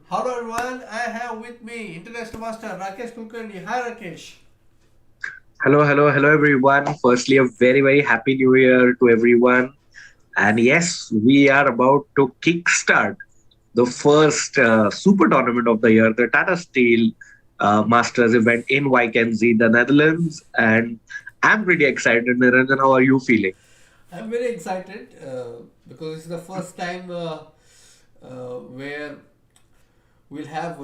Hello everyone, I have with me International Master Rakesh Kulkarni. Hi Rakesh. Hello, everyone. Firstly, a very happy new year to everyone. And yes, we are about to kickstart the first super tournament of the year, the Tata Steel Masters event in Wykenzie, the Netherlands. And I'm pretty excited. Niranjan, how are you feeling? I'm very excited because it's the first time where we'll have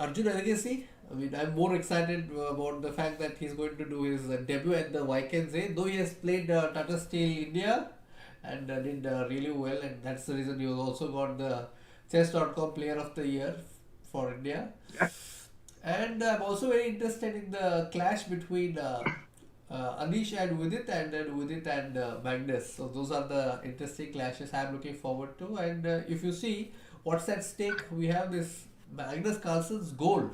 Arjun Legacy. I mean, I'm more excited about the fact that he's going to do his debut at the YKZ, though he has played Tata Steel India and did really well, and that's the reason he was also got the Chess.com Player of the Year for India. Yeah. And I'm also very interested in the clash between Anish and Vidit, and then Vidit and Magnus. So those are the interesting clashes I'm looking forward to. And if you see what's at stake, we have this Magnus Carlsen's goal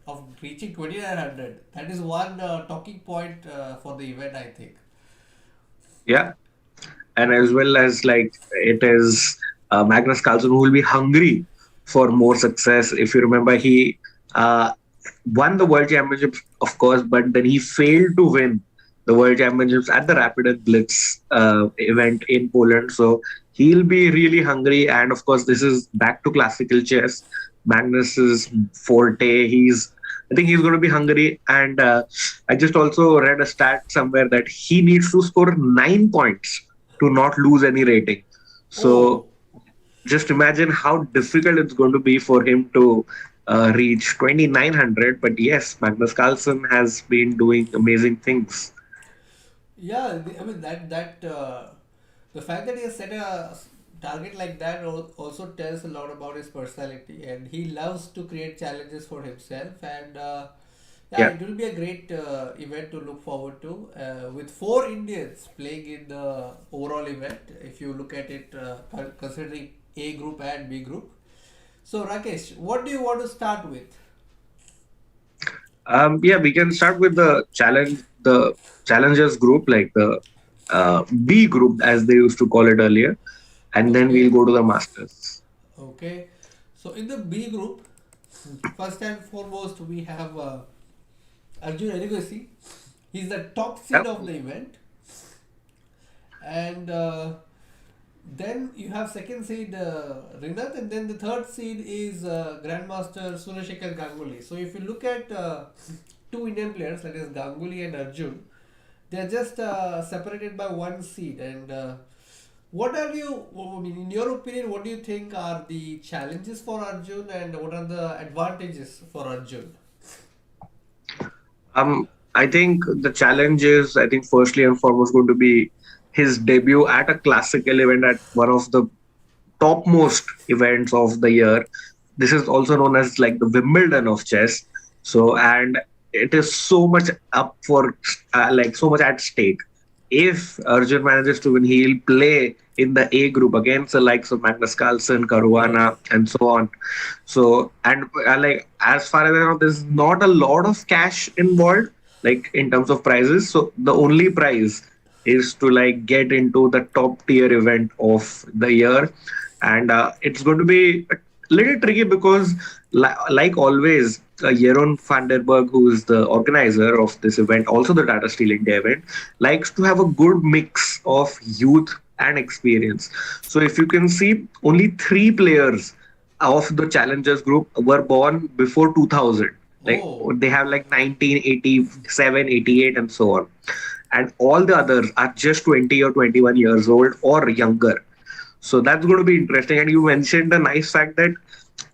of reaching 2900. That is one talking point for the event, I think. Yeah. And as well as like it is Magnus Carlsen who will be hungry for more success. If you remember, he uh, won the World Championships, of course, but then he failed to win the World Championships at the Rapid and Blitz event in Poland. So he'll be really hungry. And of course, this is back to classical chess. Magnus's forte. I think he's going to be hungry. And I just also read a stat somewhere that he needs to score 9 points to not lose any rating. Oh, So just imagine how difficult it's going to be for him to reach 2900. But yes, Magnus Carlsen has been doing amazing things. yeah, I mean the fact that he has set a target like that also tells a lot about his personality, and he loves to create challenges for himself. And yeah, Yeah. it will be a great event to look forward to with four Indians playing in the overall event. If you look at it, considering A group and B group. So Rakesh, what do you want to start with? Yeah, we can start with the challengers group, like the B group, as they used to call it earlier, and then we'll Okay, go to the masters. okay. So in the B group, first and foremost, we have Arjun Erigasi. He's the top seed Yep. of the event, and then you have second seed Rinat, and then the third seed is Grandmaster Surashekar Ganguly. So if you look at two Indian players, that is Ganguly and Arjun, they are just separated by one seed. And what are you? I mean, in your opinion, what do you think are the challenges for Arjun, and what are the advantages for Arjun? I think the challenge is, I think, firstly and foremost, going to be his debut at a classical event at one of the topmost events of the year. This is also known as like the Wimbledon of chess. So, and it is so much up for like so much at stake. If Arjun manages to win, he'll play in the A group against the likes of Magnus Carlsen, Right. Caruana, and so on. So, and like as far as I know, there's not a lot of cash involved, like in terms of prizes. So, the only prize is to like get into the top tier event of the year, and it's going to be a little tricky because, like always, Jeroen van der Berg, who is the organizer of this event, also the Tata Steel India event, likes to have a good mix of youth and experience. So if you can see, only three players of the challengers group were born before 2000. Like Oh, they have like 1987, 88, and so on. And all the others are just 20 or 21 years old or younger. So that's going to be interesting. And you mentioned a nice fact that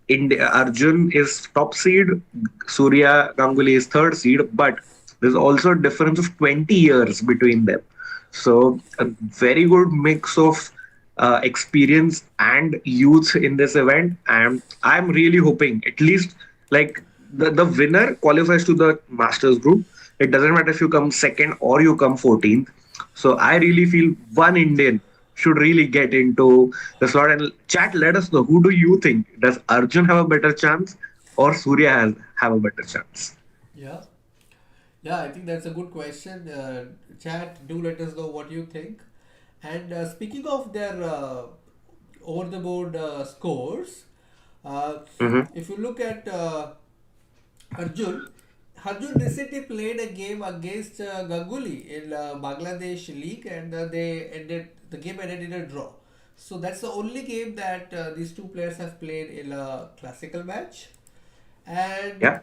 India, Arjun is top seed, Surya Ganguly is third seed, but there's also a difference of 20 years between them. So a very good mix of experience and youth in this event. And I'm really hoping at least like the winner qualifies to the Masters group. It doesn't matter if you come second or you come 14th. So I really feel one Indian should really get into the slot. And chat, let us know, who do you think? Does Arjun have a better chance or Surya have a better chance? yeah. Yeah, I think that's a good question. Chat, do let us know what you think. And speaking of their over the board scores, Uh, Hmm. if you look at Arjun, Arjun recently played a game against Ganguly in Bangladesh League, and the game ended in a draw. So that's the only game that these two players have played in a classical match. And Yeah.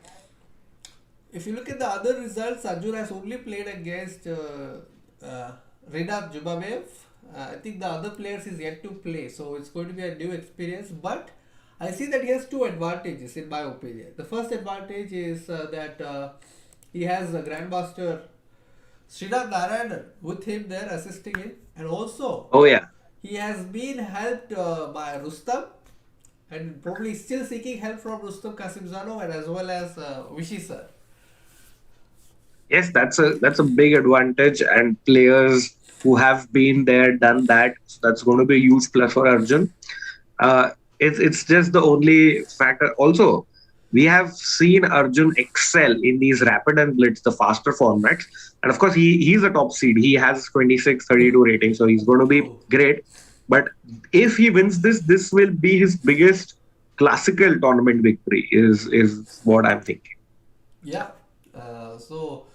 if you look at the other results, Arjun has only played against Renat Jubamev. I think the other players is yet to play, so it's going to be a new experience. But I see that he has two advantages, in my opinion. The first advantage is that he has a Grandmaster Srinath Narayanan with him there assisting him, and also Oh yeah. he has been helped by Rustam, and probably still seeking help from Rustam Kasimzanov and as well as Vishy sir. Yes, that's a big advantage, and players who have been there, done that, so that's going to be a huge plus for Arjun. It's just the only factor. Also, we have seen Arjun excel in these rapid and blitz, the faster formats, and of course he's a top seed. He has 26, 32 rating, so he's going to be True. great. But if he wins this, this will be his biggest classical tournament victory. Is what I'm thinking. Yeah. So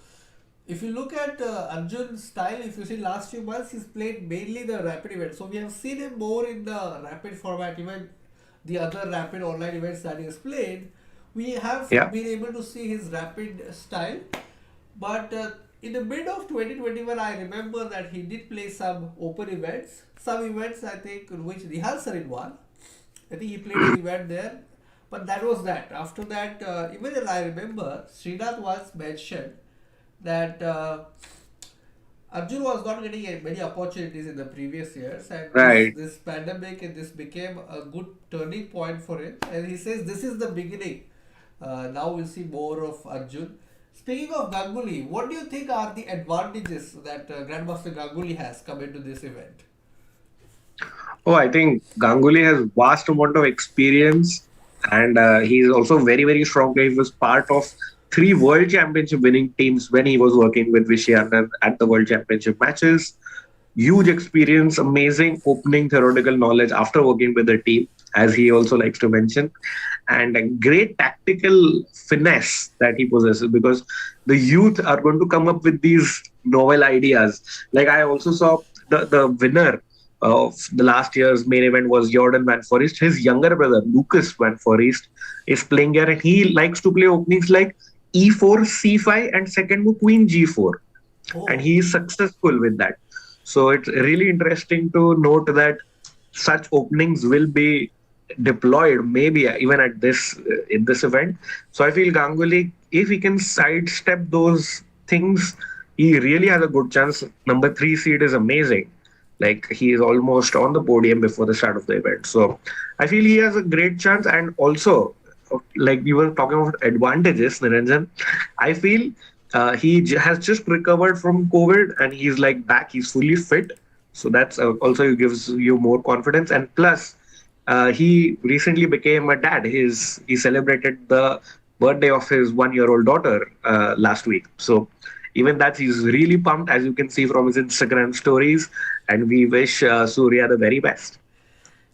if you look at Arjun's style, if you see last few months, he's played mainly the rapid events. So we have seen him more in the rapid format, even the other rapid online events that he has played. We have Yeah. been able to see his rapid style. But in the mid of 2021, I remember that he did play some open events. Some events, I think, in which Nihal Sarin won. I think he played an event there. But that was that. After that, even I remember, Srinath once mentioned that Arjun was not getting many opportunities in the previous years, and this Right. this pandemic and this became a good turning point for him. And he says this is the beginning. Now we'll see more of Arjun. Speaking of Ganguly, what do you think are the advantages that Grandmaster Ganguly has come into this event? Oh, I think Ganguly has vast amount of experience, and he's also very very strong player. He was part of three World Championship winning teams when he was working with Vishy Anand at the World Championship matches. Huge experience, amazing opening theoretical knowledge after working with the team, as he also likes to mention, and a great tactical finesse that he possesses, because the youth are going to come up with these novel ideas. Like I also saw the winner of the last year's main event was Jordan Van Forest. His younger brother Lucas Van Forest is playing here, and he likes to play openings like e4, c5, and second move queen g4, and Oh, he is successful with that. So it's really interesting to note that such openings will be deployed maybe even at this in this event. So I feel Ganguly, if he can sidestep those things, he really has a good chance. Number three seed is amazing. Like he is almost on the podium before the start of the event. So I feel he has a great chance. And also, like we were talking about advantages, Niranjan, I feel has just recovered from COVID and he's like back. He's fully fit, so that's also gives you more confidence. And plus, he recently became a dad. He celebrated the birthday of his 1 year old daughter last week. So even that, he's really pumped, as you can see from his Instagram stories. And we wish Surya the very best.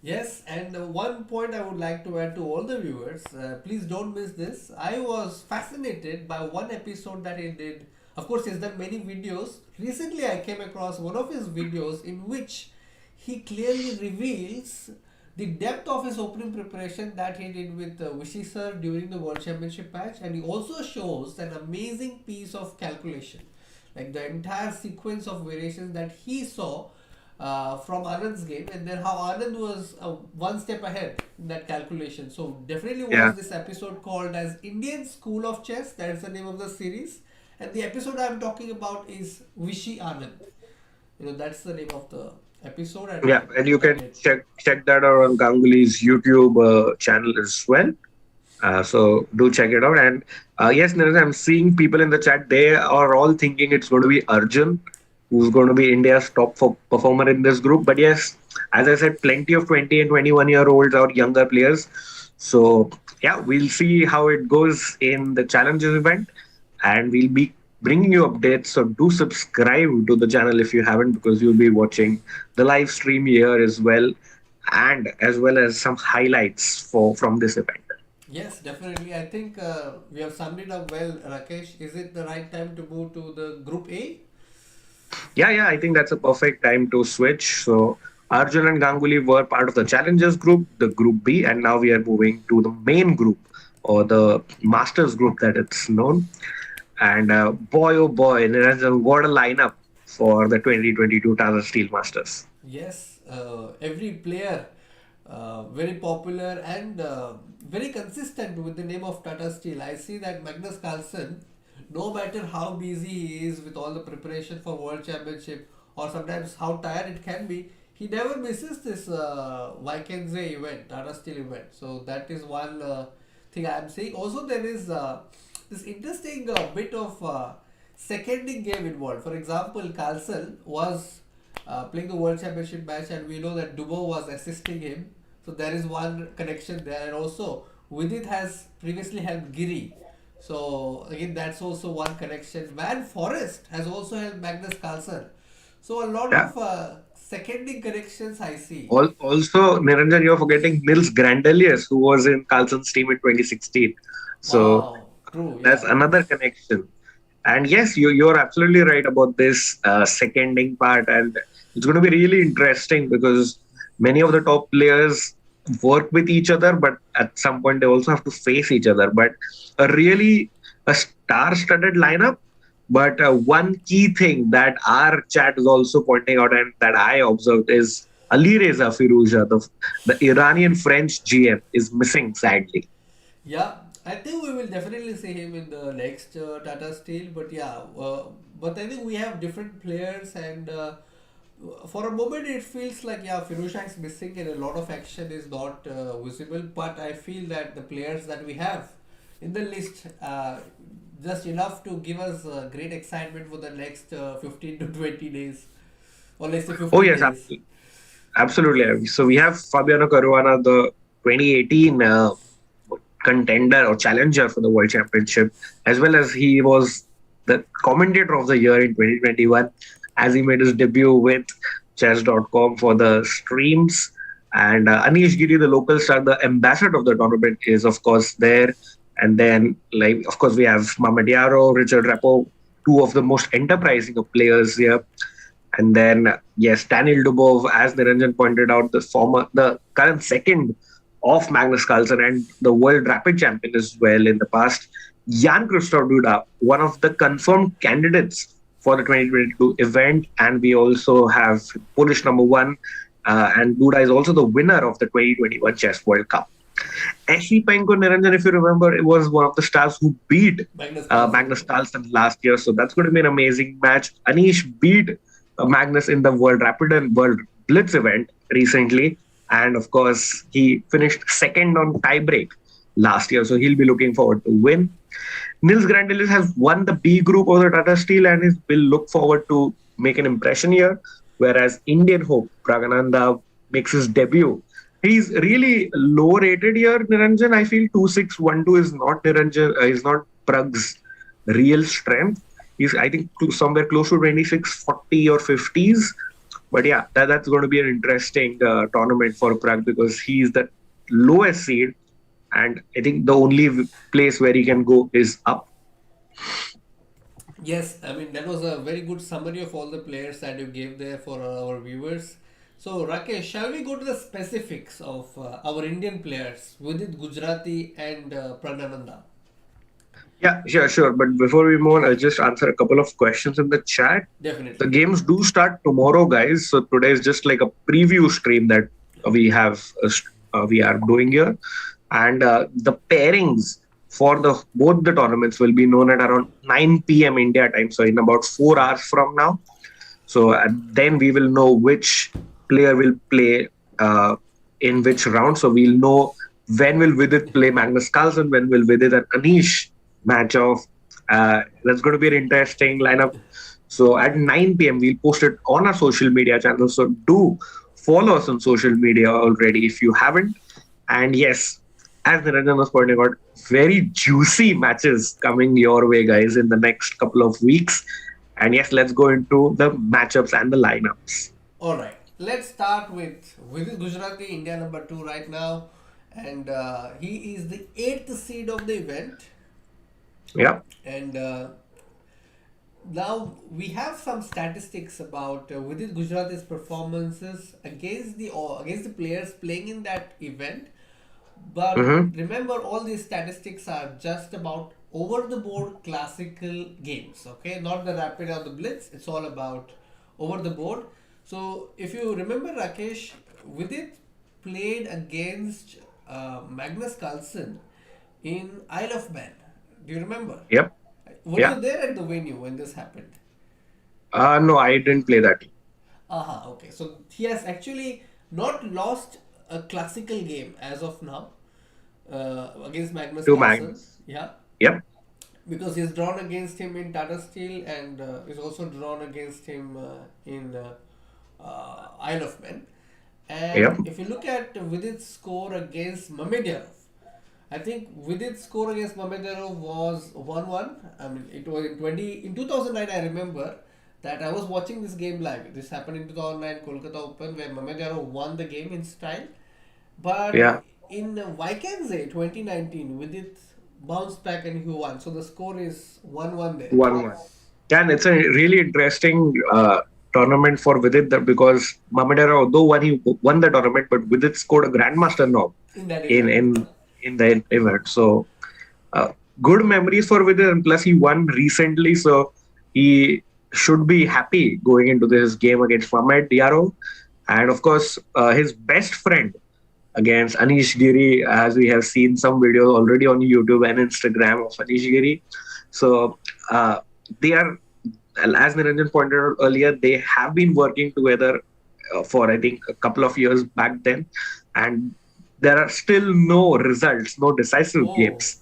yes, and one point I would like to add to all the viewers, please don't miss this. I was fascinated by one episode that he did. Of course, he's done many videos. Recently, I came across one of his videos in which he clearly reveals the depth of his opening preparation that he did with Vishy sir during the World Championship match, and he also shows an amazing piece of calculation, like the entire sequence of variations that he saw from Anand's game, and then how Anand was one step ahead in that calculation. So definitely Yeah. watch this episode called as Indian School of Chess. That is the name of the series, and the episode I'm talking about is Vishy Anand. That's the name of the episode, and Yeah, I and you can recommend it. check that out on Ganguly's YouTube channel as well. So do check it out. And yes, Niraj, I'm seeing people in the chat. They are all thinking it's going to be Arjun, who's going to be India's top performer in this group. But yes, as I said, plenty of 20 and 21 year olds or younger players. So yeah, we'll see how it goes in the challenges event, and we'll be bringing you updates. So do subscribe to the channel if you haven't, because you'll be watching the live stream here as well. and as well as some highlights for from this event. Yes, definitely. I think we have summed it up well, Rakesh. Is it the right time to move to the Group A? Yeah, I think that's a perfect time to switch. So Arjun and Ganguly were part of the challengers group, the group B, and now we are moving to the main group or the masters group that it's known. And boy, oh boy, Niranjan, what a lineup for the 2022 Tata Steel Masters. Yes, every player very popular and very consistent with the name of Tata Steel. I see that Magnus Carlsen, no matter how busy he is with all the preparation for World Championship or sometimes how tired it can be, he never misses this Vikings event, Tata Steel event. So that is one thing I am seeing. Also, there is this interesting bit of seconding game involved. For example, Carlsen was playing the World Championship match, and we know that Dubo was assisting him. So there is one connection there, and also Vidit has previously helped Giri. So again, that's also one connection. Van Forest has also helped Magnus Carlsen. So a lot Yeah. of seconding connections I see. Also, Niranjan, you're forgetting Nils Grandelius, who was in Carlson's team in 2016. So Wow, true, that's yeah. another connection. And yes, you're absolutely right about this seconding part, and it's going to be really interesting because many of the top players work with each other, but at some point they also have to face each other. But a really a star-studded lineup. But one key thing that our chat is also pointing out and that I observed is Ali Reza Firouza, the Iranian French GM, is missing sadly. Yeah, I think we will definitely see him in the next Tata Steel. But yeah, but I think we have different players, and for a moment it feels like yeah, Firuzha is missing, and a lot of action is not visible. But I feel that the players that we have in the list, just enough to give us great excitement for the next 15 to 20 days, or let's say Oh 15 yes, days. absolutely. So we have Fabiano Caruana, the 2018 contender or challenger for the World Championship, as well as he was the commentator of the year in 2021 as he made his debut with chess.com for the streams. And Anish Giri, the local star, the ambassador of the tournament, is of course there. And then, like, of course, we have Mamad Yaro, Richard Repo, two of the most enterprising of players here. And then, yes, Daniel Dubov, as Niranjan pointed out, the current second of Magnus Carlsen and the world rapid champion as well in the past. Jan Christoph Duda, one of the confirmed candidates for the 2022 event. And we also have Polish number one. And Duda is also the winner of the 2021 Chess World Cup. Eshipenko Niranjan, if you remember, it was one of the stars who beat Magnus Carlsen. Magnus Carlsen last year. So that's going to be an amazing match. Anish beat Magnus in the World Rapid and World Blitz event recently. And of course, he finished second on tiebreak last year. So he'll be looking forward to win. Nils Grandelis has won the B group of the Tata Steel and will look forward to make an impression here. Whereas Indian Hope Pragananda makes his debut. He's really low rated here, Niranjan. I feel 2612 is not Niranjan, is not Prag's real strength. He's, I think, somewhere close to 2640 or 50s. But yeah, that's going to be an interesting tournament for Prag because he's the lowest seed. And I think the only place where he can go is up. Yes, I mean that was a very good summary of all the players that you gave there for our viewers. So Rakesh, shall we go to the specifics of our Indian players Vidit Gujarati and Pranananda? Yeah, sure. But before we move on, I'll just answer a couple of questions in the chat. The Definitely. games do start tomorrow, guys. So today is just like a preview stream that we are doing here, and the pairings for the both the tournaments will be known at around 9 p.m. India time. So in about 4 hours from now. So then we will know which player will play in which round. So we'll know when will Vidit play Magnus Carlsen, when will Vidit and Anish match off. That's going to be an interesting lineup. So at 9 p.m. we'll post it on our social media channels. So do follow us on social media already if you haven't. And yes, as Niranjan was pointing out, very juicy matches coming your way, guys, in the next couple of weeks. And yes, let's go into the matchups and the lineups. All right. Let's start with Gujarati, India number two right now, and he is the eighth seed of the event. Yeah. And now we have some statistics about Vidit Gujarati's performances against the players playing in that event. But Mm-hmm. remember, all these statistics are just about over the board classical games, okay? Not the rapid or the blitz, it's all about over the board. So, if you remember, Rakesh, Vidit played against Magnus Carlsen in Isle of Man. Do you remember? Yep. Were you Yeah. there at the venue when this happened? No, I didn't play that Aha, okay. So he has actually not lost a classical game as of now against Magnus to Carlsen. Magnus. Yeah, Yep. because he's drawn against him in Tata Steel and he's also drawn against him in Isle of Man. Yep. And if you look at Vidit's score against Mamedov, I think Vidit's score against Mamedov was 1-1. I mean, it was in 2009. I remember that I was watching this game live. This happened in 2009 Kolkata Open where Mamedov won the game in style. But Yeah. in Vikense 2019, Vidit bounced back and he won. So the score is 1-1 there. 1-1. Yeah, and it's a really interesting tournament for Vidit because Mamadera, although he won the tournament, but Vidit scored a grandmaster knob In that in event. in in the event. So uh, good memories for Vidit, and plus he won recently, so he should be happy going into this game against Mohamed Diaro, and of course his best friend against Anish Giri, as we have seen some videos already on YouTube and Instagram of Anish Giri. So uh, they are, as Niranjan pointed out earlier, they have been working together for I think a couple of years back then, and there are still no results, no decisive Oh. games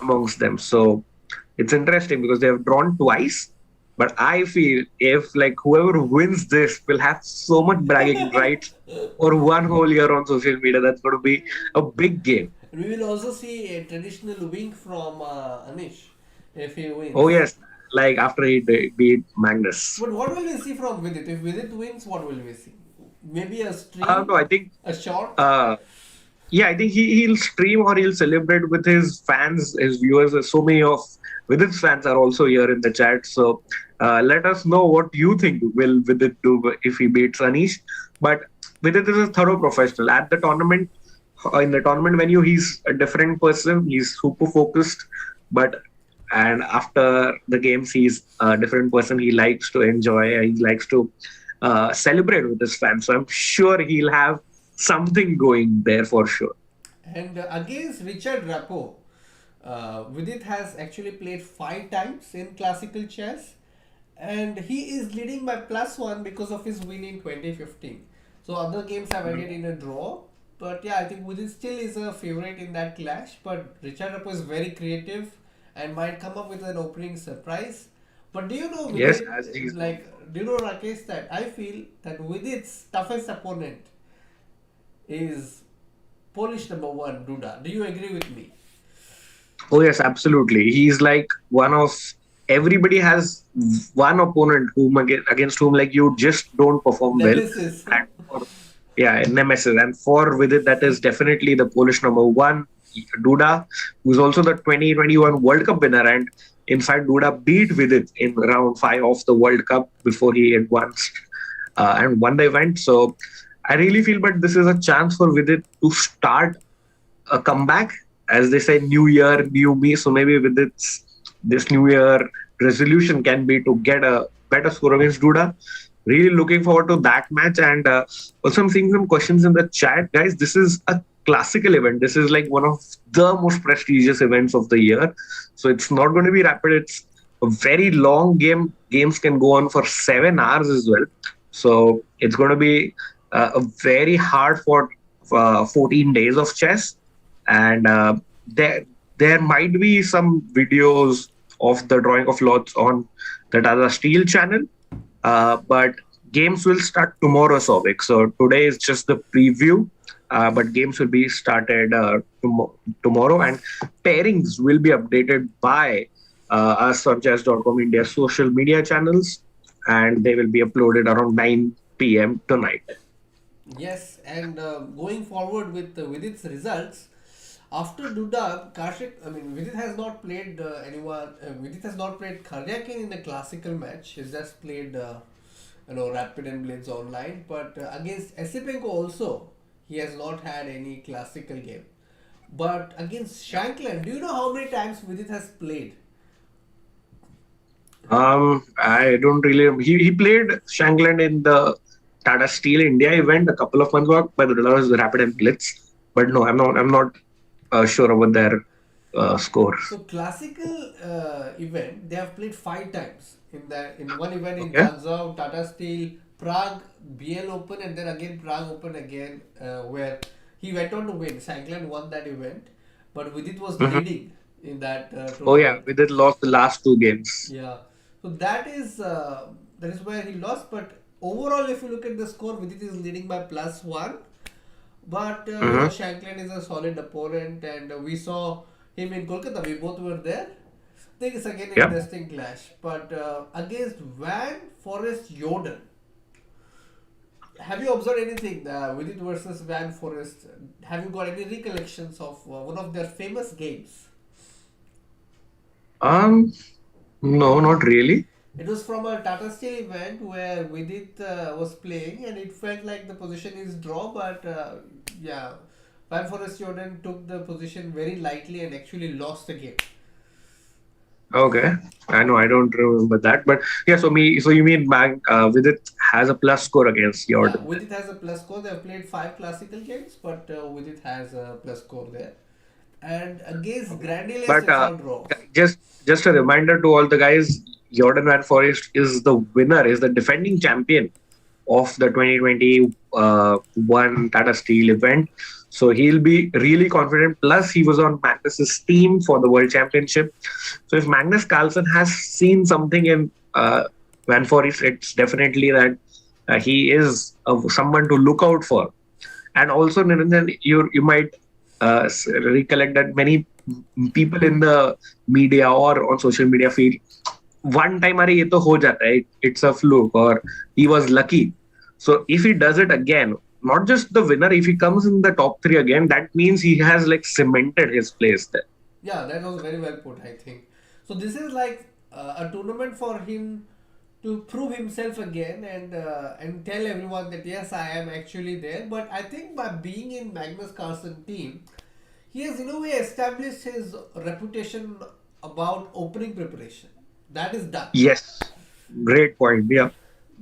amongst them. So it's interesting because they have drawn twice. But I feel if like whoever wins this will have so much bragging rights for one whole year on social media, that's going to be a big game. We will also see a traditional wink from Anish if he Oh wins. yes, like after he beat Magnus. But what will we see from Vidit? If Vidit wins, what will we see? Maybe a No, stream, I think a short. uh, yeah, I think he'll stream or he'll celebrate with his fans, his viewers. So many of Vidit's fans are also here in the chat. So let us know what you think will Vidit do if he beats Anish. But Vidit is a thorough professional. At the tournament, in the tournament venue, he's a different person. He's super focused. But and after the games, he's a different person. He likes to enjoy. He likes to celebrate with his fans. So I'm sure he'll have something going there for sure. And against Richard Rapo, Vidit has actually played 5 times in classical chess, and he is leading by +1 because of his win in 2015. So other games have ended in a draw, but yeah, I think Vidit still is a favorite in that clash. But Richard Rapo is very creative and might come up with an opening surprise. But do you know Yes, as he's Vidit, known like, for. do you know Rakesh that I feel that Vidit's toughest opponent is Polish number one, Duda. Do you agree with me? Oh yes, absolutely. He's like one of everybody has one opponent against whom like you just don't perform well, Nemesis. and for, yeah, nemesis. And for with it, that is definitely the Polish number one, Duda, who's also the 2021 World Cup winner. And in fact, Duda beat Vidit in round five of the World Cup before he advanced and won the event. So I really feel, but this is a chance for Vidit to start a comeback. As they say, new year, new me. So maybe with this new year resolution can be to get a better score against Duda. Really looking forward to that match. And also, I'm seeing some questions in the chat, guys. This is a classical event. This is like one of the most prestigious events of the year. So it's not going to be rapid. It's a very long game. Games can go on for 7 hours as well. So it's going to be a very hard fought 14 days of chess, and there might be some videos of the drawing of lots on the Tata Steel channel, but games will start tomorrow, Sovic. So today is just the preview, but games will be started tomorrow, and pairings will be updated by us on chess.com India's social media channels, and they will be uploaded around 9 p.m. tonight. Yes, and going forward with its results, after Duda, Kashik, I mean, Vidit has not played anyone. Vidit has not played Karyakin in the classical match. He's just played, Rapid and Blades online. But against Esipenko also, he has not had any classical game. But against Shankland, do you know how many times Vidit has played? I don't really. He played Shankland in the Tata Steel India event a couple of months back, but that was Rapid and Blitz. But no, I'm not sure about their scores. So classical event, they have played 5 times in one event in Okay. Guangzhou, Tata Steel, Prague, BL Open, and then again Prague Open again, where he went on to win. Shankland won that event, but Vidit was Hmm. leading in that Oh yeah, tournament. we did lost the last two games. Yeah, so that is where he lost. But overall, if you look at the score, Vidit is leading by +1. But Hmm. Shankland is a solid opponent, and we saw him in Kolkata. We both were there. I think it's again an Yeah. interesting clash. But against Van Forest Jordan, have you observed anything with it versus Van Forest? Have you got any recollections of one of their famous games? Um. No, not really. It was from a Tata Steel event where Vidit was playing, and it felt like the position is draw, but yeah, Van Forest Jordan took the position very lightly and actually lost the game. Okay. I know I don't remember that, but yeah. So you mean Bank with it has a plus score against Yeah, Jordan then? Vidit has a plus score. They have played 5 classical games, but Vidit has a plus score there. And against Okay. Grandilias, But it's all draw. just a reminder to all the guys, Jordan Van Forest is the winner, is the defending champion of the 2021 Tata Steel event. So he'll be really confident. Plus, he was on Magnus's team for the World Championship. So if Magnus Carlsen has seen something in Van Forest, it's definitely that he is someone to look out for. And also, Niranjan, you might recollect that many people in the media or on social media feel one time अरे ये तो हो जाता है, it's a fluke or he was lucky. So if he does it again, not just the winner, if he comes in the top three again, that means he has like cemented his place there. Yeah, that was very well put, I think. So this is like a tournament for him to prove himself again and tell everyone that yes, I am actually there. But I think by being in Magnus Carlsen team, he has in a way established his reputation about opening preparation. That is done. Yes, great point. Yeah.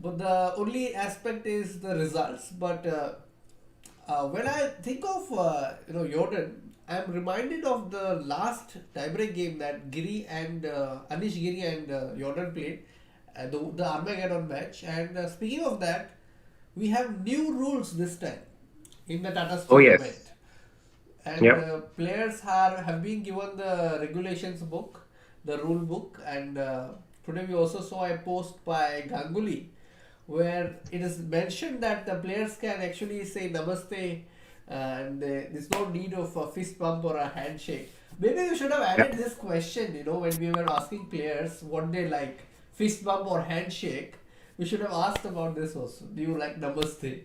But the only aspect is the results. But when I think of Jordan, I'm reminded of the last tiebreak game that Giri and Anish Giri and Jordan played, the Armageddon match. And speaking of that, we have new rules this time in the Tata Oh Steel event, yes. and Yeah. players have been given the regulations book, the rule book, and today we also saw a post by Ganguly where it is mentioned that the players can actually say namaste and there's no need of a fist bump or a handshake. Maybe you should have Yeah. added this question, when we were asking players what they like, fist bump or handshake. We should have asked about this also. Do you like namaste?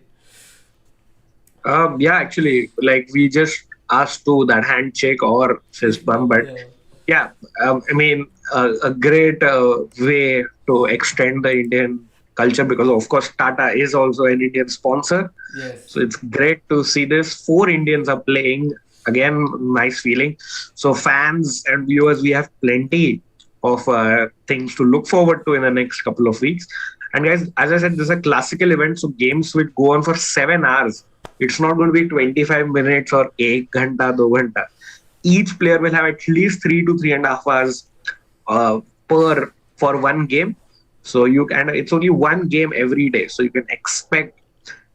Yeah, actually, like we just asked to that handshake or fist Fist bump, bump, but yeah. yeah, I mean, a great way to extend the Indian culture because, of course, Tata is also an Indian sponsor. Yes. So it's great to see this. Four Indians are playing. Again, nice feeling. So, fans and viewers, we have plenty of things to look forward to in the next couple of weeks. And, guys, as I said, this is a classical event. So, games will go on for 7 hours. It's not going to be 25 minutes or 1 ghanta, 2 ghanta. Each player will have at least 3 to 3.5 hours uh, per for one game. So you can it's only one game every day. So you can expect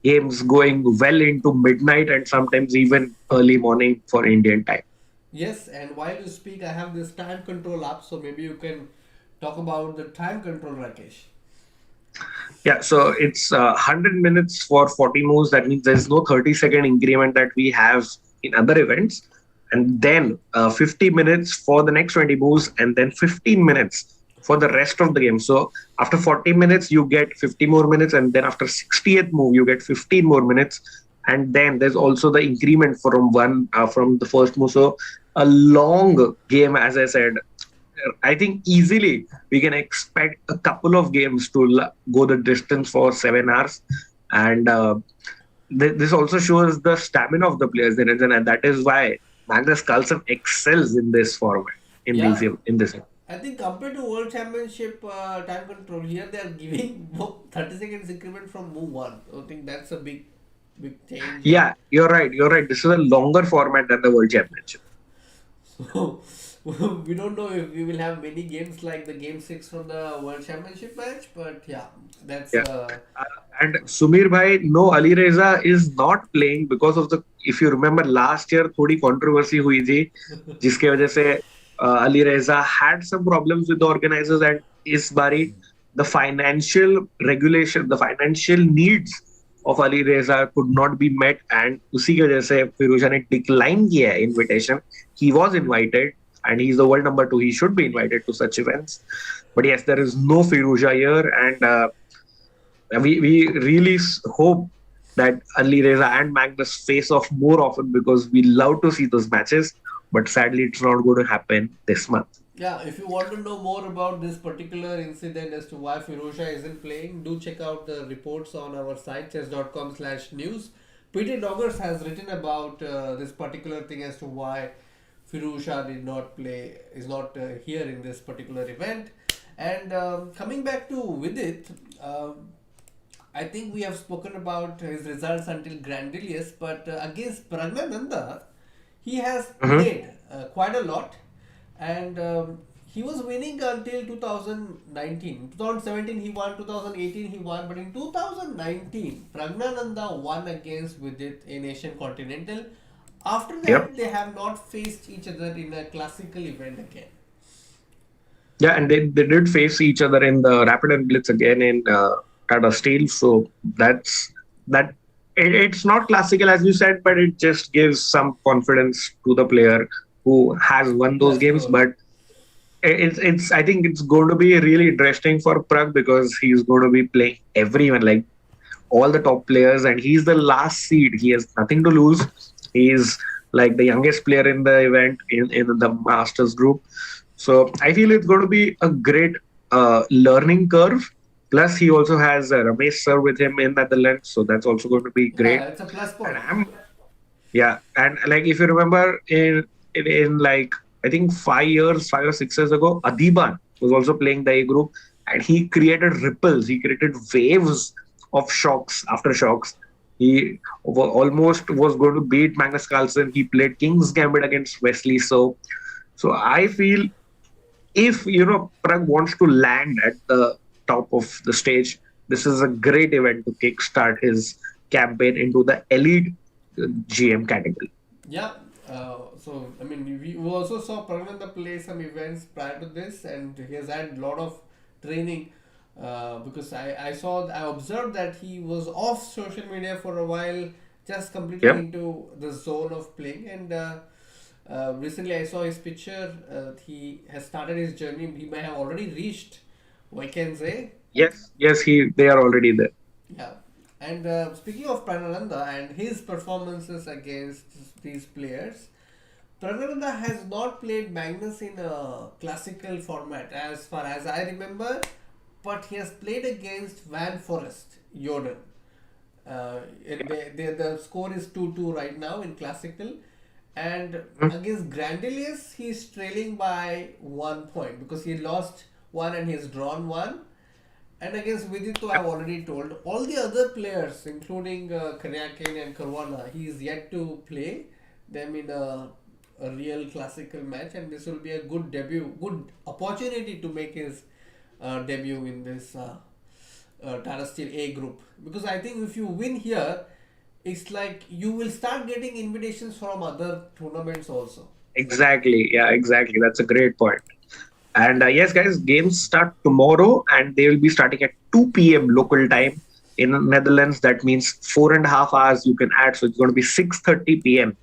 games going well into midnight and sometimes even early morning for Indian time. Yes, and while you speak, I have this time control up, so maybe you can talk about the time control, Rakesh. Yeah, so it's 100 minutes for 40 moves. That means there's no 30-second increment that we have in other events. And then 50 minutes for the next 20 moves, and then 15 minutes for the rest of the game. So after 40 minutes, you get 50 more minutes, and then after 60th move, you get 15 more minutes. And then there's also the increment from the first move. So a long game, as I said. I think easily we can expect a couple of games to go the distance for 7 hours, and this also shows the stamina of the players, Niranjan, and that is why Magnus Carlsen excels in this format in Yeah, this. I think compared to World Championship time control, here they are giving 30 seconds increment from move one. I think that's a big change here. Yeah, you're right. You're right. This is a longer format than the World Championship. So we don't know if we will have many games like the game six from the World Championship match, but yeah, that's Yeah. Uh, and Sumir bhai, no, Ali Reza is not playing because of the. If you remember last year, थोड़ी controversy हुई थी, जिसके वजह से Ali Reza had some problems with the organizers, and इस बारी the financial regulation, the financial needs of Ali Reza could not be met, and उसी की वजह से फिरोजा ने decline किया है invitation. He was invited, and he's the world number two. He should be invited to such events. But yes, there is no Firuza here, and we really hope that Ali Reza and Magnus face off more often because we love to see those matches. But sadly, it's not going to happen this month. yeah. If you want to know more about this particular incident as to why Firosha isn't playing, do check out the reports on our site chess.com/news. Peter Doggers has written about this particular thing as to why Firusha did not play, is not here in this particular event. And coming back to Vidit, I think we have spoken about his results until Grandilius, but against Pragnananda, he has Mhm. played quite a lot, and he was winning until 2019. 2017 he won, 2018 he won, but in 2019, Pragnananda won against Vidit in Asian Continental. After Yep. that, they have not faced each other in a classical event again. Yeah, and they did face each other in the Rapid and Blitz again in Tata Steel. So that's that. It's not classical as you said, but it just gives some confidence to the player who has won those Plus games. score. But it's I think it's going to be really interesting for Prag because he's going to be playing everyone like all the top players, and he's the last seed. He has nothing to lose. He's like the youngest player in the event in the Masters group. So I feel it's going to be a great learning curve. Plus, he also has Ramesh sir with him in Netherlands, so that's also going to be great. Yeah, it's a plus And point. yeah, and like if you remember in like I think 5 years, 5 or 6 years ago, Adiban was also playing the A group, and he created ripples. He created waves of shocks after shocks. He almost was going to beat Magnus Carlsen. He played King's Gambit against Wesley. So I feel if Prag wants to land at the top of the stage, this is a great event to kickstart his campaign into the elite GM category. Yeah. So I mean, we also saw Pragnanda play some events prior to this, and he has had a lot of training. Because I observed that he was off social media for a while, just completely Yep. into the zone of playing. And recently, I saw his picture. He has started his journey. He may have already reached, I can say. Yes, they are already there. Yeah. And speaking of Pranananda and his performances against these players, Pranananda has not played Magnus in a classical format as far as I remember, but he has played against Van Forest, Jordan. The score is 2-2 right now in classical. And Mhm. against Grandilius, he's trailing by 1 point because he lost one and he's drawn one. And against Vidito, I've already told. All the other players, including Karyakin and Karwana, he is yet to play them in a real classical match, and this will be a good debut, good opportunity to make his debut in this Tata Steel A group. Because I think if you win here, it's like you will start getting invitations from other tournaments also. Exactly. Yeah, exactly. That's a great point. And yes, guys, games start tomorrow, and they will be starting at 2 p.m. local time in the Netherlands. That means 4.5 hours you can add, so it's going to be 6:30 p.m.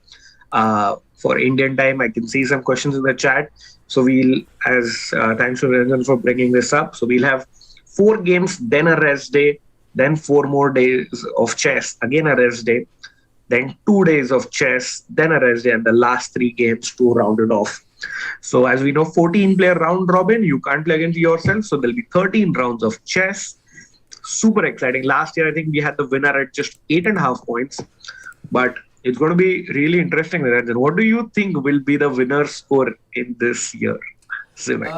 for Indian time. I can see some questions in the chat. So we'll, as thanks to Ranjan for bringing this up. So we'll have 4 games, then a rest day, then 4 more days of chess, again a rest day, then 2 days of chess, then a rest day, and the last 3 games to round it off. So as we know, 14-player round robin, you can't play against yourself. So there'll be 13 rounds of chess. Super exciting. Last year, I think we had the winner at just 8.5 points, but it's going to be really interesting. Niranjan. What do you think will be the winner score in this year's event?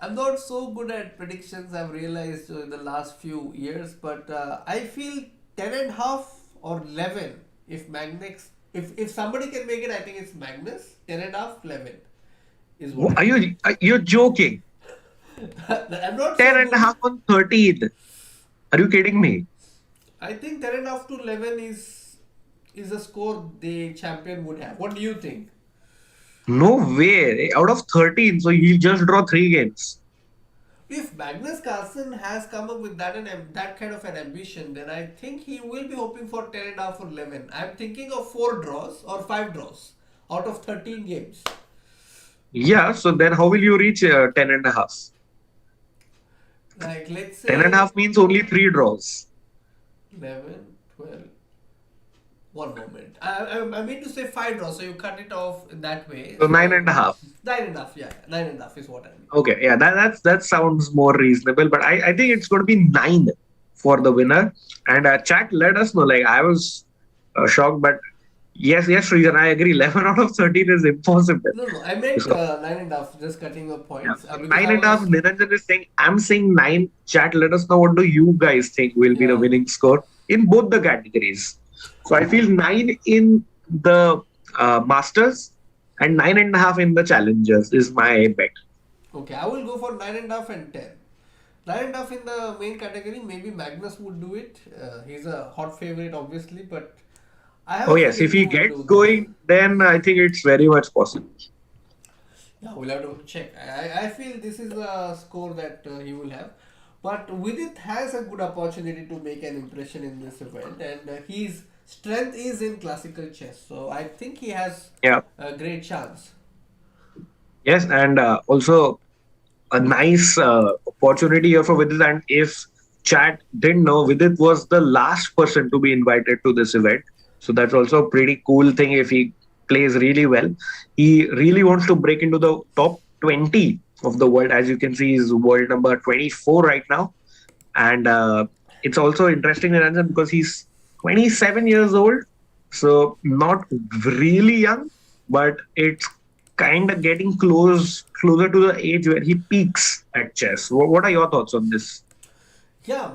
I'm not so good at predictions, I've realized in the last few years, but I feel 10 and half or 11. If somebody can make it, I think it's Magnus. 10 and half, 11 is what I Are think. you're joking? I'm not 10 so and a good. half on 13. Are you kidding me? I think 10 and half to 11 is a score the champion would have. What do you think? No way. Out of 13, so he'll just draw 3 games. If Magnus Carlsen has come up with that kind of an ambition, then I think he will be hoping for 10 and a half or 11. I'm thinking of 4 draws or 5 draws out of 13 games. Yeah, so then how will you reach 10 and a half? Like, let's 10 and a say half means only 3 draws. 11, 12. One moment. I mean to say 5 draws, so you cut it off in that way. So nine and So a half. 9 and a half, yeah. 9 and a half is what I mean. Okay, yeah, that sounds more reasonable. But I think it's going to be 9 for the winner. And chat, let us know. Like I was shocked, but yes, reason I agree. 11 out of 13 is impossible. No, no, I meant So 9 and a half, just cutting your yeah, points. so Because nine I and a half. was, Niranjan is saying I'm saying 9. Chat, let us know what do you guys think will be the yeah. winning score in both the categories. So I feel 9 in the Masters and 9.5 in the Challengers is my bet. Okay, I will go for 9 and a half and 10. 9 and a half in the main category, maybe Magnus would do it. He's a hot favorite, obviously, but I have Oh a yes, feeling if he he would gets do this. going, then I think it's very much possible. Yeah, we'll have to check. I feel this is a score that he will have. But Vidit has a good opportunity to make an impression in this event, and his strength is in classical chess. So I think he has Yeah. a great chance. Yes, and also a nice opportunity here for Vidit. And if chat didn't know, Vidit was the last person to be invited to this event. So that's also a pretty cool thing if he plays really well. He really wants to break into the top 20 of the world. As you can see, he's world number 24 right now. And it's also interesting, Niranjan, because he's 27 years old. So not really young, but it's kind of getting closer to the age where he peaks at chess. What are your thoughts on this? Yeah,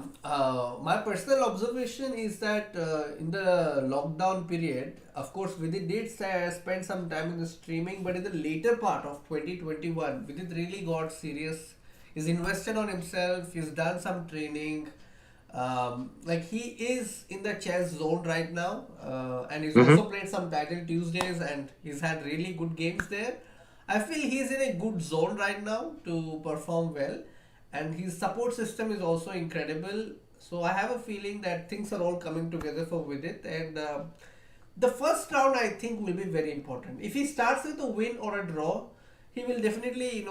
my personal observation is that in the lockdown period, of course, Vidit did spend some time in the streaming, but in the later part of 2021, Vidit really got serious. He's invested on himself, he's done some training. Like, he is in the chess zone right now, and he's Hmm. also played some Title Tuesdays and he's had really good games there. I feel he's in a good zone right now to perform well, and his support system is also incredible. So I have a feeling that things are all coming together for Vidit, and the first round I think will be very important. If he starts with a win or a draw, he will definitely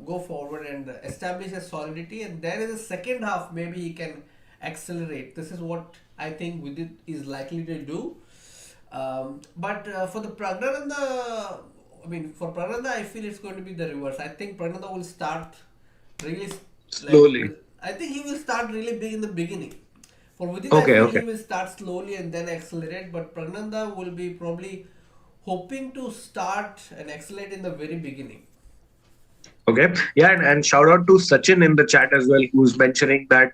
go forward and establish a solidity, and then in the second half maybe he can accelerate. This is what I think Vidit is likely to do. But for the Pragnananda, I mean, for Pragnananda, I feel it's going to be the reverse. I think Pragnananda will start really Slowly. I think he will start really big in the beginning. For Vidit, I Okay, feel okay. he will start slowly and then accelerate. But Pragnananda will be probably hoping to start and accelerate in the very beginning. Okay. Yeah, and shout out to Sachin in the chat as well, who's mentioning that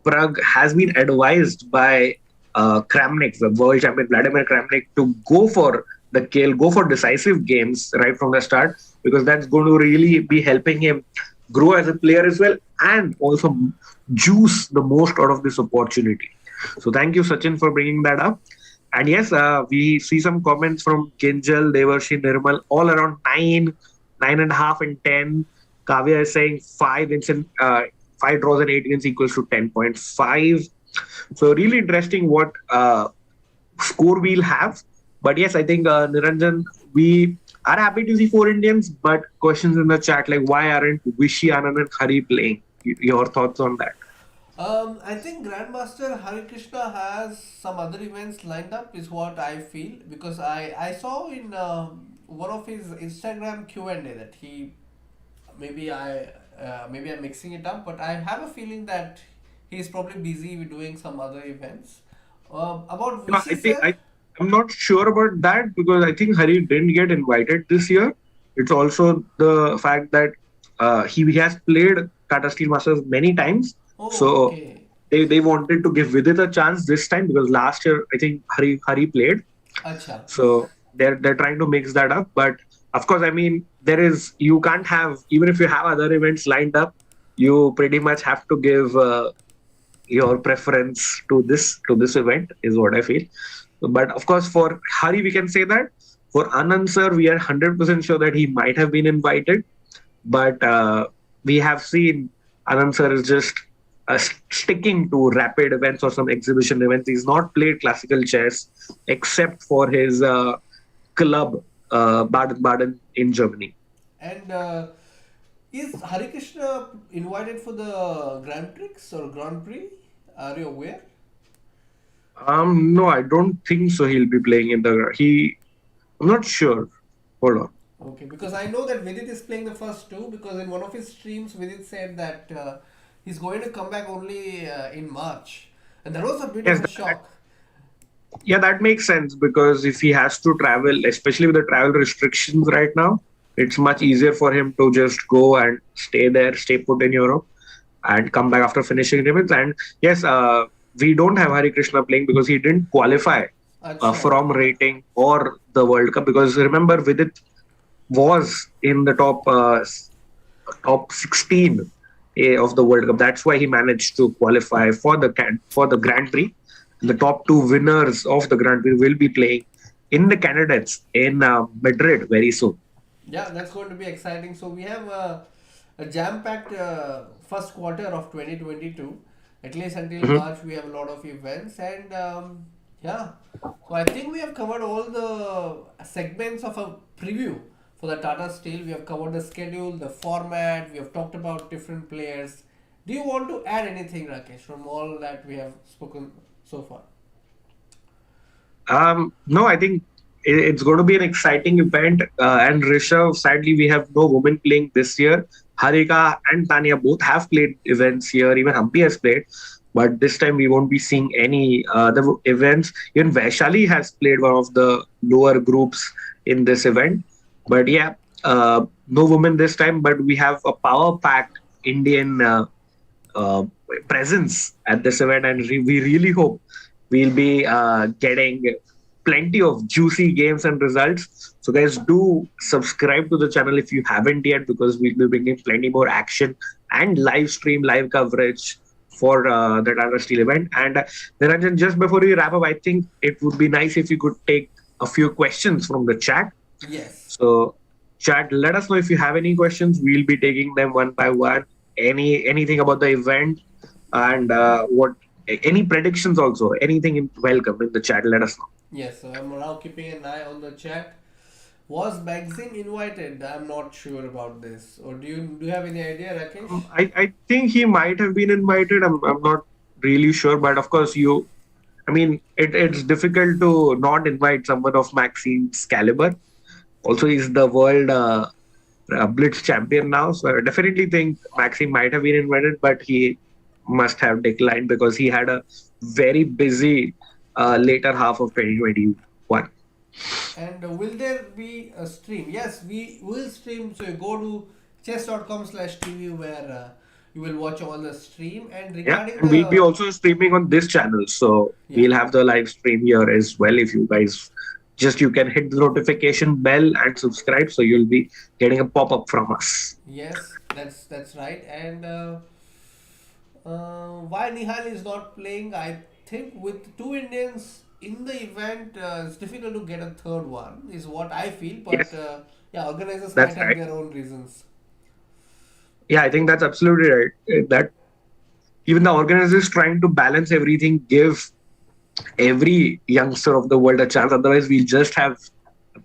Prag has been advised by Kramnik, the world champion Vladimir Kramnik, to go for the kill, go for decisive games right from the start, because that's going to really be helping him grow as a player as well, and also juice the most out of this opportunity. So thank you, Sachin, for bringing that up. And yes, we see some comments from Ginjal, Devarshi, Nirmal, all around 9.5, and 10. Kavya is saying 5 draws and 8 wins equals to 10.5. So really interesting what score we'll have. But yes, I think Niranjan, we are happy to see four Indians, but questions in the chat like why aren't Vishy Anand and Hari playing? Your thoughts on that? I think Grandmaster Hari Krishna has some other events lined up, is what I feel, because I saw in one of his Instagram Q&A that he maybe I'm mixing it up, but I have a feeling that he's probably busy with doing some other events. About No, Vishy sir, I'm not sure about that because I think Hari didn't get invited this year. It's also the fact that he has played Tata Steel Masters many times, oh so okay, they wanted to give Vidit a chance this time because last year I think Hari played. acha, So they're trying to mix that up. But of course, I mean, you can't have, even if you have other events lined up, you pretty much have to give your preference to this event is what I feel. But of course, for Hari, we can say that. For Anand sir, we are 100% sure that he might have been invited, but we have seen Anand sir is just sticking to rapid events or some exhibition events. He's not played classical chess except for his club, Baden-Baden in Germany. and is Hari Krishna invited for the Grand Prix or Grand Prix? Are you aware? No, I don't think so. He'll be playing in the. I'm not sure. Hold on. Okay, because I know that Vidit is playing the first two because in one of his streams, Vidit said that he's going to come back only in March. And that was a bit of Yes, a shock. yeah, that makes sense because if he has to travel, especially with the travel restrictions right now, it's much easier for him to just go and stay there, stay put in Europe, and come back after finishing events. And yes, we don't have Hari Krishna playing because he didn't qualify Acha. from rating or the World Cup. Because remember, Vidit was in the top 16 of the World Cup. That's why he managed to qualify for for the Grand Prix. The top two winners of the Grand Prix will be playing in the candidates in Madrid very soon. Yeah, that's going to be exciting. So we have a jam-packed first quarter of 2022. At least until Mhm. March, we have a lot of events, and yeah. So I think we have covered all the segments of a preview for the Tata Steel. We have covered the schedule, the format. We have talked about different players. Do you want to add anything, Rakesh, from all that we have spoken so far? No, I think it's going to be an exciting event. And Rishabh, sadly, we have no women playing this year. Harika and Tanya both have played events here. Even Hampi has played. But this time we won't be seeing any other events. Even Vaishali has played one of the lower groups in this event. But yeah, no women this time. But we have a power packed Indian uh, presence at this event, and we really hope we'll be getting plenty of juicy games and results. So, guys, do subscribe to the channel if you haven't yet, because we'll be bringing plenty more action and live stream, live coverage for the Tata Steel event. And Niranjan, just before we wrap up, I think it would be nice if you could take a few questions from the chat. Yes. So, chat, let us know if you have any questions. We'll be taking them one by one. Anything about the event and what any predictions also. Anything welcome in the chat. Let us know. Yes, so I'm now keeping an eye on the chat. Was Maxim invited? I'm not sure about this. Or do you have any idea, Rakesh? I think he might have been invited. I'm not really sure, but of course you. I mean, it's difficult to not invite someone of Maxine's caliber. Also, he's the world Blitz champion now. So I definitely think Maxime might have been invited, but he must have declined because he had a very busy later half of 2021. And will there be a stream? Yes, we will stream. So you go to chess.com/tv where you will watch all the stream. And Yeah, regarding and we'll be the also streaming on this channel. So yeah, we'll have the live stream here as well. If you guys you can hit the notification bell and subscribe, so you'll be getting a pop up from us. yes, that's right. And why Nihal is not playing? I think with two Indians in the event, it's difficult to get a third one. Is what I feel. But Yes, yeah, organizers might that's have right. their own reasons. Yeah, I think that's absolutely right. That even the organizers trying to balance everything, give every youngster of the world a chance. Otherwise, we'll just have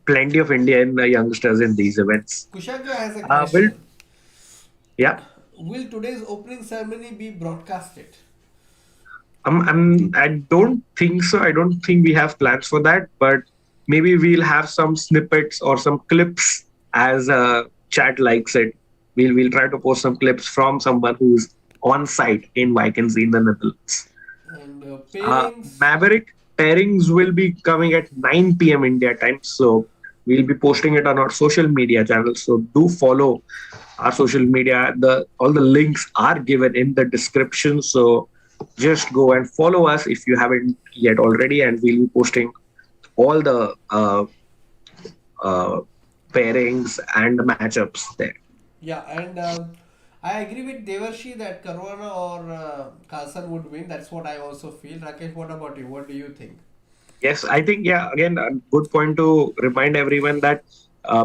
plenty of Indian youngsters in these events. Kushagra has a Will question. Yeah. Will today's opening ceremony be broadcasted? I don't think so. I don't think we have plans for that, but maybe we'll have some snippets or some clips as chat likes it. We'll try to post some clips from someone who's on site in Vacancy in the Netherlands. And pairings. Maverick pairings will be coming at 9 p.m. India time, so we'll be posting it on our social media channels. So do follow our social media. The all the links are given in the description. So just go and follow us if you haven't yet already, and we'll be posting all the uh, pairings and matchups there. Yeah, and I agree with Devarshi that Caruana or Carlson would win. That's what I also feel. Rakesh, what about you? What do you think? Yes, I think, yeah, again, a good point to remind everyone that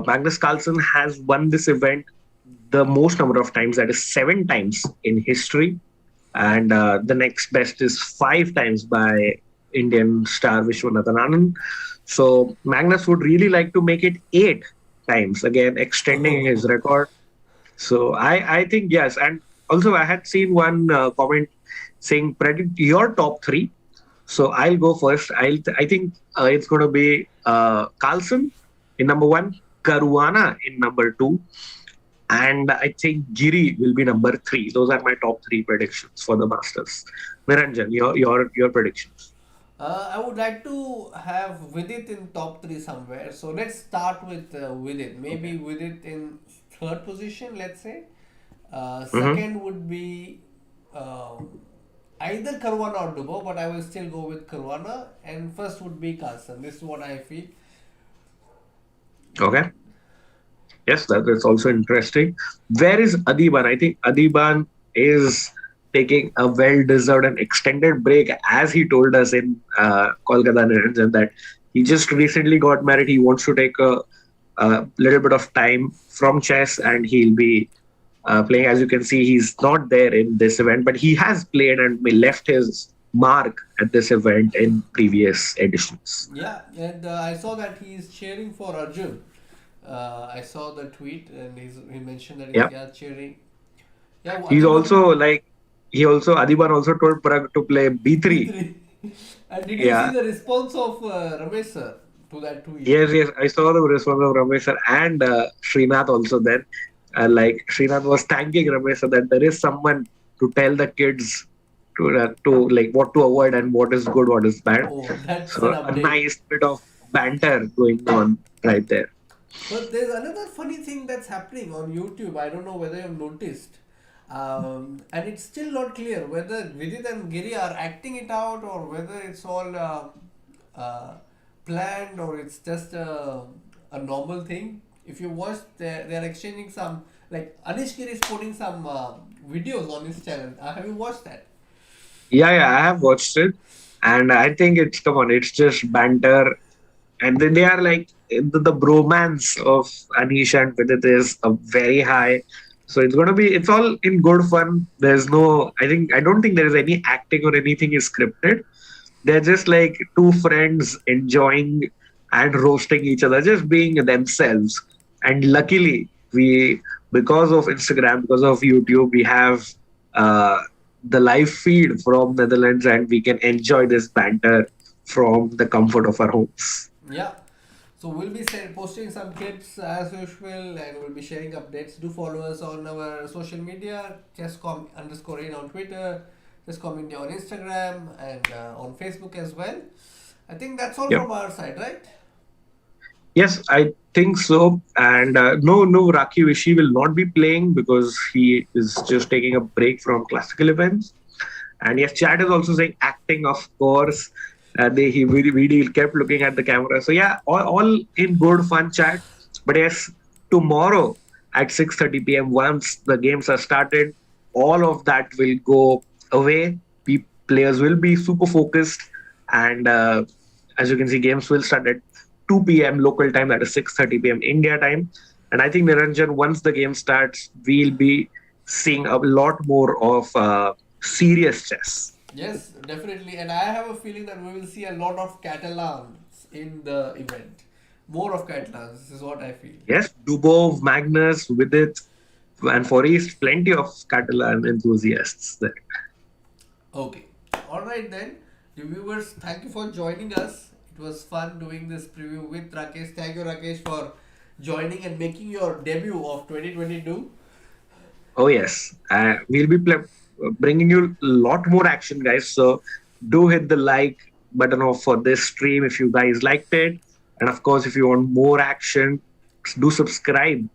Magnus Carlsen has won this event the most number of times, that is 7 times in history. And the next best is 5 times by Indian star Vishwanathan Anand. So Magnus would really like to make it 8 times, again, extending his Oh, record. So I think, yes. And also, I had seen one comment saying, predict your top three. So I'll go first. I think it's going to be Carlson in number one, Caruana in number two, and I think Giri will be number three. Those are my top three predictions for the Masters. Niranjan, your predictions. I would like to have Vidit in top three somewhere. So let's start with Vidit. Okay. Maybe Vidit in third position, let's say. Mm-hmm. Second would be either Caruana or Dubo, but I will still go with Caruana. And first would be Carlson. This is what I feel. Okay. Yes, that's also interesting. Where is Adiban? I think Adiban is taking a well-deserved and extended break, as he told us in Kolkata Niranjan, that he just recently got married. He wants to take a little bit of time from chess, and he'll be playing. As you can see, he's not there in this event, but he has played and left his mark at this event in previous editions. Yeah, and I saw that he is cheering for Arjun. I saw the tweet, and he mentioned that he's Yeah, yeah, cheering. Yeah, he's Adiban also like he also Adiban also told Parag to play B3. B3. And did you see Yeah. the response of Ramesh sir to that tweet? Yes, I saw the response of Ramesh sir and Srinath also then. Like Srinath was thanking Ramesh sir that there is someone to tell the kids to like what to avoid and what is good, what is bad. Oh, that's an So a update. nice bit of banter going on right there. But there's another funny thing that's happening on YouTube. I don't know whether you've noticed. And it's still not clear whether Vidit and Giri are acting it out or whether it's all uh, planned or it's just a normal thing. If you watch, they're exchanging some, like Anish Giri is putting some videos on his channel. Have you watched that? Yeah, I have watched it, and I think it's come on, it's just banter, and then they are like the bromance of Anish and Vidit is very high. So it's all in good fun. There's no, I don't think there is any acting or anything is scripted. They're just like two friends enjoying and roasting each other, just being themselves. And luckily, because of Instagram, because of YouTube, we have uh, the live feed from Netherlands, and we can enjoy this banter from the comfort of our homes. Yeah. So we'll be posting some clips as usual and we'll be sharing updates. Do follow us on our social media, chesscom underscore in on Twitter, chesscom India on Instagram and on Facebook as well. I think that's all Yep. from our side, right? Yes, I think so. And no, Rakhi Vishi will not be playing because he is just taking a break from classical events. And yes, chat is also saying acting, of course. He really kept looking at the camera. So yeah, all in good fun chat. But yes, tomorrow at 6:30 p.m. once the games are started, all of that will go away. Players will be super focused, and as you can see, games will start at 2 p.m. local time. That is 6:30 p.m. India time. And I think Niranjan, once the game starts, we'll be seeing a lot more of serious chess. Yes, definitely. And I have a feeling that we will see a lot of Catalans in the event. More of Catalans. This is what I feel. Yes, Dubov, Magnus, Vidit, and for East, plenty of Catalan enthusiasts there. Okay. All right then. The viewers, thank you for joining us. It was fun doing this preview with Rakesh. Thank you, Rakesh, for joining and making your debut of 2022. Oh yes, we'll be bringing you a lot more action, guys. So do hit the like button off for this stream if you guys liked it, and of course, if you want more action, do subscribe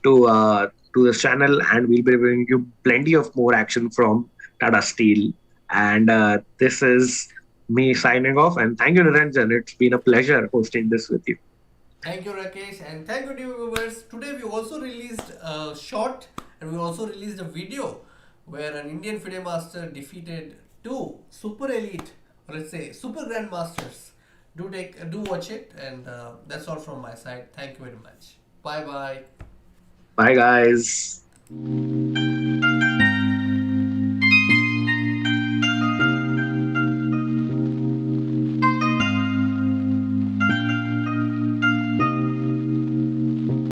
to the channel, and we'll be bringing you plenty of more action from Tata Steel. And this is me signing off, and thank you, Niranjan. It's been a pleasure hosting this with you. Thank you, Rakesh, and thank you, dear viewers. Today we also released a short and we also released a video where an Indian FIDE master defeated two super elite, or let's say super grandmasters. Do watch it, and that's all from my side. Thank you very much. Bye bye. Bye, guys.